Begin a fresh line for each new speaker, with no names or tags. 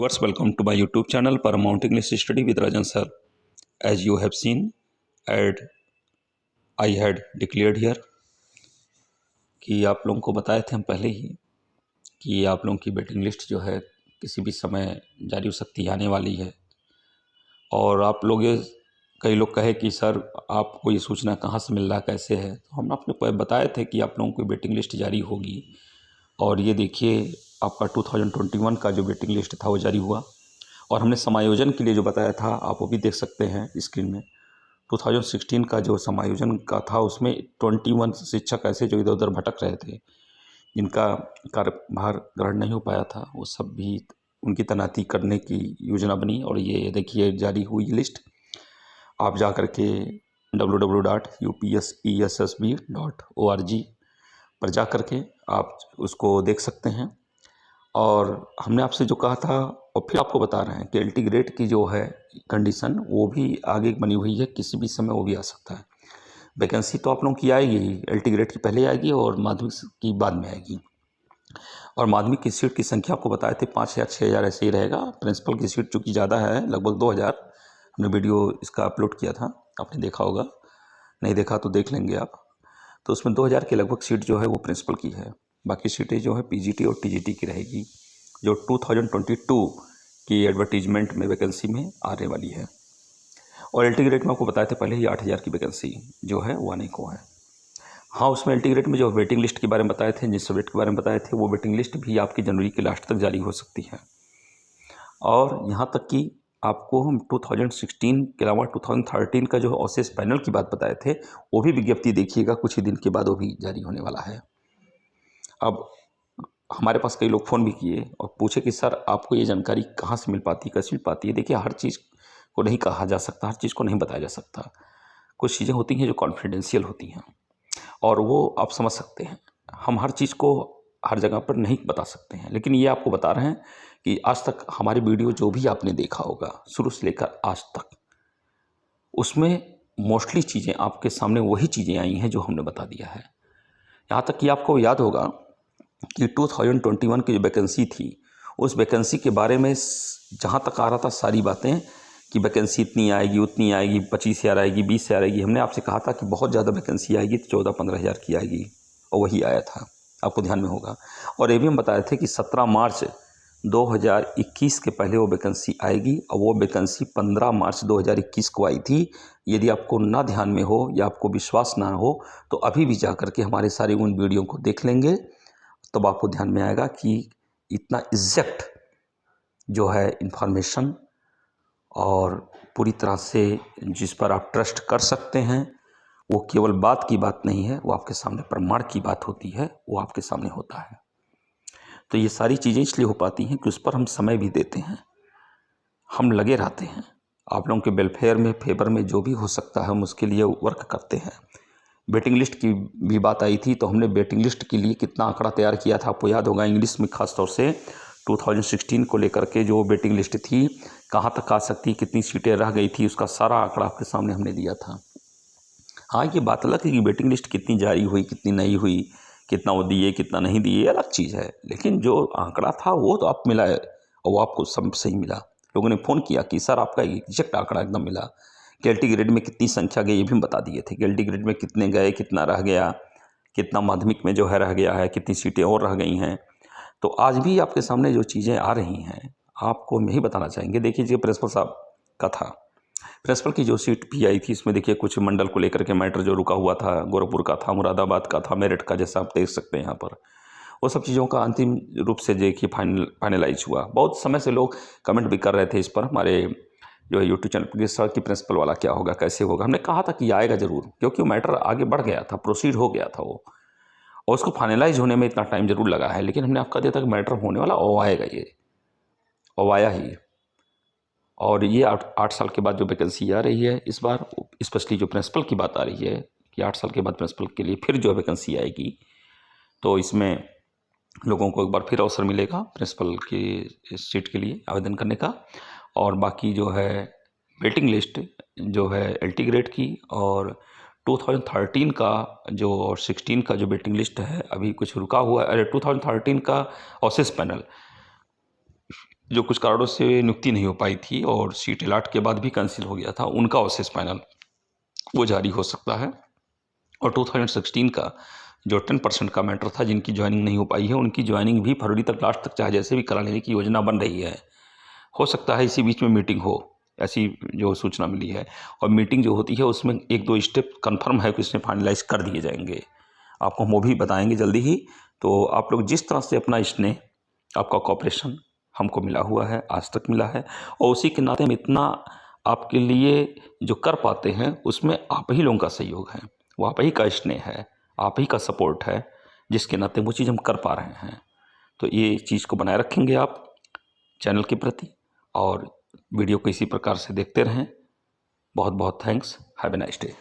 Viewers, welcome to my YouTube channel Paramount English Study with Rajan sir. As you have seen, I had declared here कि आप लोगों को बताए थे हम पहले ही कि आप लोगों की वेटिंग लिस्ट जो है किसी भी समय जारी हो सकती है, आने वाली है। और आप लोग ये कई लोग कहे कि सर आपको ये सूचना कहाँ से मिल रहा, कैसे है। तो हम आपने बताए थे कि आप लोगों की वेटिंग लिस्ट जारी होगी। और ये देखिए आपका 2021 का जो वेटिंग लिस्ट था वो जारी हुआ। और हमने समायोजन के लिए जो बताया था आप वो भी देख सकते हैं स्क्रीन में। 2016 का जो समायोजन का था उसमें 21 शिक्षक ऐसे जो इधर उधर भटक रहे थे, जिनका कार्यभार ग्रहण नहीं हो पाया था, वो सब भी उनकी तैनाती करने की योजना बनी। और ये देखिए जारी हुई लिस्ट। आप जा कर के www.upsessb.org पर जा कर के आप उसको देख सकते हैं। और हमने आपसे जो कहा था और फिर आपको बता रहे हैं कि एल्टी ग्रेड की जो है कंडीशन वो भी आगे बनी हुई है, किसी भी समय वो भी आ सकता है। वैकेंसी तो आप लोगों की आएगी, एल्टी ग्रेड की पहले आएगी और माध्यमिक की बाद में आएगी। और माध्यमिक की सीट की संख्या आपको बताए थे 5000 6000 ऐसे ही रहेगा। प्रिंसिपल की सीट चूँकि ज़्यादा है, लगभग 2000। हमने वीडियो इसका अपलोड किया था, आपने देखा होगा, नहीं देखा तो देख लेंगे आप। तो उसमें 2000 के लगभग सीट जो है वो प्रिंसिपल की है। बाकी सीटें जो है पीजीटी और टीजीटी की रहेगी, जो 2022 की एडवर्टीजमेंट में वैकेंसी में आने वाली है। और एल्टी ग्रेड में आपको बताए थे पहले ही 8000 की वैकेंसी जो है वो आने को है। हाँ, उसमें एल्टी ग्रेड में जो वेटिंग लिस्ट के बारे में बताए थे, जिस सब्जेक्ट के बारे में बताए थे, वो वेटिंग लिस्ट भी आपकी जनवरी के लास्ट तक जारी हो सकती है। और यहाँ तक कि आपको हम 2016 के अलावा 2013 का जो ओसेस पैनल की बात बताए थे, वो भी विज्ञप्ति देखिएगा कुछ ही दिन के बाद वो भी जारी होने वाला है। अब हमारे पास कई लोग फ़ोन भी किए और पूछे कि सर आपको ये जानकारी कहाँ से मिल पाती है, कैसे मिल पाती है। देखिए, हर चीज़ को नहीं कहा जा सकता, हर चीज़ को नहीं बताया जा सकता। कुछ चीज़ें होती हैं जो कॉन्फिडेंशियल होती हैं और वो आप समझ सकते हैं। हम हर चीज़ को हर जगह पर नहीं बता सकते हैं, लेकिन ये आपको बता रहे हैं कि आज तक हमारी वीडियो जो भी आपने देखा होगा शुरू से लेकर आज तक, उसमें मोस्टली चीज़ें आपके सामने वही चीज़ें आई हैं जो हमने बता दिया है। यहाँ तक कि आपको याद होगा कि 2021 की जो वैकेंसी थी, उस वैकेंसी के बारे में जहाँ तक आ रहा था सारी बातें कि वैकेंसी इतनी आएगी, उतनी आएगी, 25,000 आएगी, 20,000 आएगी। हमने आपसे कहा था कि बहुत ज़्यादा वैकेंसी आएगी तो 14-15 हज़ार की आएगी, और वही आया था, आपको ध्यान में होगा। और ये भी हम बताए थे कि 17 मार्च 2021 के पहले वो वैकेंसी आएगी, और वो वैकेंसी 15 मार्च 2021 को आई थी। यदि आपको ना ध्यान में हो या आपको विश्वास ना हो तो अभी भी जा कर के हमारे सारे उन वीडियो को देख लेंगे, तब आपको ध्यान में आएगा कि इतना एग्जैक्ट जो है इन्फॉर्मेशन और पूरी तरह से जिस पर आप ट्रस्ट कर सकते हैं, वो केवल बात की बात नहीं है, वो आपके सामने प्रमाण की बात होती है, वो आपके सामने होता है। तो ये सारी चीज़ें इसलिए हो पाती हैं कि उस पर हम समय भी देते हैं, हम लगे रहते हैं। आप लोगों के वेलफेयर में, फेवर में जो भी हो सकता है हम उसके लिए वर्क करते हैं। वेटिंग लिस्ट की भी बात आई थी, तो हमने वेटिंग लिस्ट के लिए कितना आंकड़ा तैयार किया था आपको याद होगा। इंग्लिश में खास तौर से 2016 को लेकर के जो वेटिंग लिस्ट थी, कहाँ तक आ सकती, कितनी सीटें रह गई थी, उसका सारा आंकड़ा आपके सामने हमने दिया था। हाँ, ये बात अलग है कि वेटिंग लिस्ट कितनी जारी हुई, कितनी नहीं हुई, कितना वो दिए, कितना नहीं दिए, अलग चीज़ है। लेकिन जो आंकड़ा था वो तो आप मिला है, और वो आपको सब सही मिला। लोगों ने फ़ोन किया कि सर आपका एग्जैक्ट आंकड़ा एकदम मिला। कि एल्टी ग्रेड में कितनी संख्या गई ये भी हम बता दिए थे कि एल्टी ग्रेड में कितने गए, कितना रह गया, कितना माध्यमिक में जो है रह गया है, कितनी सीटें और रह गई हैं। तो आज भी आपके सामने जो चीज़ें आ रही हैं आपको हम यही बताना चाहेंगे। देखिए जो प्रिंसिपल साहब का था, प्रिंसिपल की जो सीट भी आई थी, इसमें देखिए कुछ मंडल को लेकर के मैटर जो रुका हुआ था, गोरखपुर का था, मुरादाबाद का था, मेरठ का, जैसा आप देख सकते हैं यहाँ पर। वो सब चीज़ों का अंतिम रूप से देखिए फाइनलाइज हुआ। बहुत समय से लोग कमेंट भी कर रहे थे इस पर हमारे जो है यूट्यूब चैनल पर, सर की प्रिंसिपल वाला क्या होगा, कैसे होगा। हमने कहा था कि आएगा ज़रूर, क्योंकि वो मैटर आगे बढ़ गया था, प्रोसीड हो गया था वो, और उसको फाइनलाइज होने में इतना टाइम ज़रूर लगा है। लेकिन हमने आपका दिया था कि मैटर होने वाला, और आएगा ये, और आया ही। और ये 8 साल के बाद जो वैकेंसी आ रही है इस बार, स्पेशली जो प्रिंसिपल की बात आ रही है कि 8 साल के बाद प्रिंसिपल के लिए फिर जो वैकेंसी आएगी, तो इसमें लोगों को एक बार फिर अवसर मिलेगा प्रिंसिपल की सीट के लिए आवेदन करने का। और बाकी जो है वेटिंग लिस्ट जो है एल्टी ग्रेड की और 2013 का जो और 16 का जो वेटिंग लिस्ट है, अभी कुछ रुका हुआ है। अरे 2013 का ओसेस पैनल, जो कुछ कारणों से नियुक्ति नहीं हो पाई थी और सीट अलॉट के बाद भी कैंसिल हो गया था, उनका ओसेस पैनल वो जारी हो सकता है। और 2016 का जो 10% का मैटर था, जिनकी ज्वाइनिंग नहीं हो पाई है, उनकी ज्वाइनिंग भी फरवरी तक लास्ट तक चाहे जैसे भी करा लेने की योजना बन रही है। हो सकता है इसी बीच में मीटिंग हो, ऐसी जो सूचना मिली है। और मीटिंग जो होती है उसमें 1-2 स्टेप कन्फर्म है कि इसमें फाइनलाइज कर दिए जाएंगे। आपको हम वो भी बताएंगे जल्दी ही। तो आप लोग जिस तरह से अपना स्नेह, आपका कॉपरेशन हमको मिला हुआ है, आज तक मिला है, और उसी के नाते हम इतना आपके लिए जो कर पाते हैं उसमें आप ही लोगों का सहयोग है, वो आप ही का स्नेह है, आप ही का सपोर्ट है, जिसके नाते वो चीज़ हम कर पा रहे हैं। तो ये चीज़ को बनाए रखेंगे आप चैनल के प्रति, और वीडियो को इसी प्रकार से देखते रहें। बहुत बहुत thanks. Have a nice day.